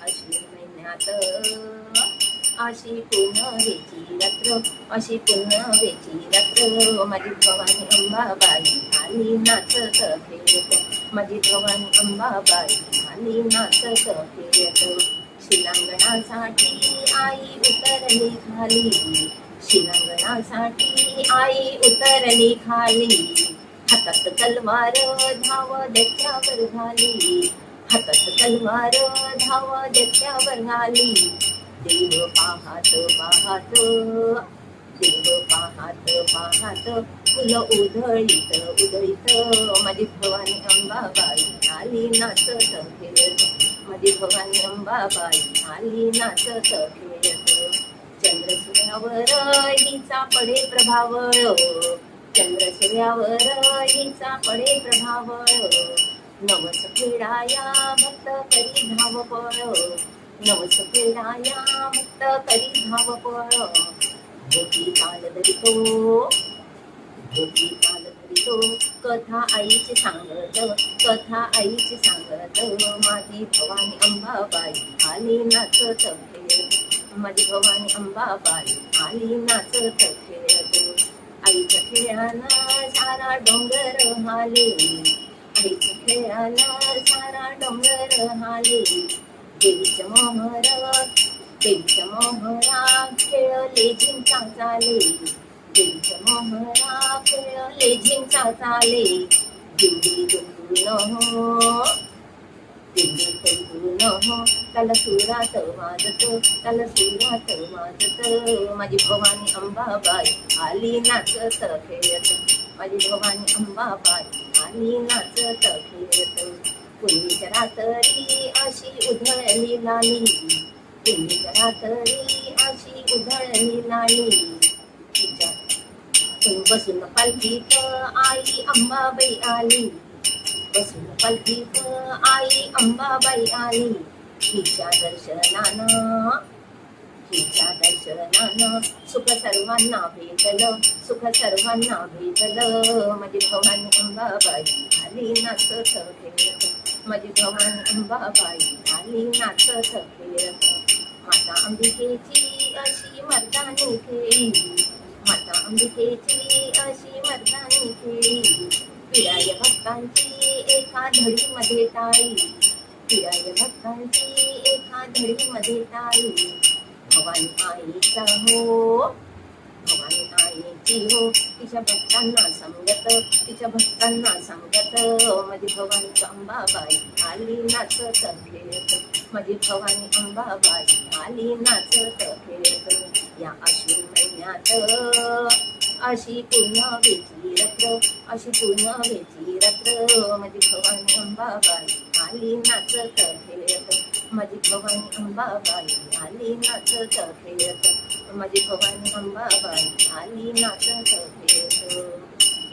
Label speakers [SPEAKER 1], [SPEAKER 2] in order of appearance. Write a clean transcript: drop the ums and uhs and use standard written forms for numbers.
[SPEAKER 1] अश्विन महिन्यात अशी पुनवेची रात्र अशी पुनवेची रात्र माझी भवानी अंबाबाई आली नाचत फिरत माझी भवानी अंबाबाई आली नाचत फिरत शिलांगणासाठी आई उतरली खाली शिलांगणासाठी आई उतरली खाली हातात तलवार धाव देत्यावर घाली हातात तलवार धाव देत्यावर घाली देव पाहत पाहत देव पाहत पाहत फुल उधळीत उधळीत माझी भवानी अंबाबाई आली नाचत फिरत माझी भवानी अंबाबाई आली नाचत फिरत चंद्र सूर्यावर हिचा पडे प्रभावळ चंद्र सूर्यावर हिचा पडे प्रभावळ नवस फेडाया भक्त करी धावपळ नवस फेडाया भक्त करी धावपळ धोती ताल धरितो धोती ताल धरितो कथा आईची सांगत कथा आईची सांगत माझी भवानी अंबाबाई आली नाचत फिरत माझी भवानी अंबाबाई आली नाचत फिरत आईच्या खेळानं सारा डोंगर हाले आईच्या खेळानं सारा डोंगर हाले देवीच्या मोहरा खेळले झिंचा चाले देवीच्या मोहरा खेळले झिंचा चाले दिंडी दुखून हो दिंडी दुखून हो त्याला सुरात वाजत त्याला सुरात वाजत माझी भवानी अंबाबाई आली नाचत खेळत माझी भवानी अंबाबाई आली नाचत खेळत पूर्वीच्या रात्री अशी उधळली लाली पूर्वीच्या रात्री अशी उधळली लाली तिच्या बसून पालखीत आई अंबाबाई आली बसून पालखीत आई अंबाबाई आली हिच्या दर्शनानं सुख सर्वांना भेटलं सुख सर्वांना भेटलं माझी भवानी अंबाबाई आली नाचत फिरत माझी भवानी अंबाबाई आली नाचत फिरत माता अंबिकेची अशी मर्दानी खेळी माता अंबिकेची अशी मर्दानी खेळी पिराय भक्तांची एका धडीमध्ये टाळी पिराय भक्तांची एका धडीमध्ये टाळी भवानी आईचा हो भवानी आईची हो तिच्या भक्तांना सांगत तिच्या भक्तांना सांगत माझी भवानी अंबाबाई आली नाचत खेळत माझी भवानी अंबाबाई आली नाचत खेळत या अश्विन महिन्यात अशी पुनवेची रात्र अशी पुनवेची रात्र माझी भवानी अंबाबाई आली नाचत खेळत माझी भवानी अंबाबाई आली नाचत खेळत माझी भवानी अंबाबाई आली नाचत खेळत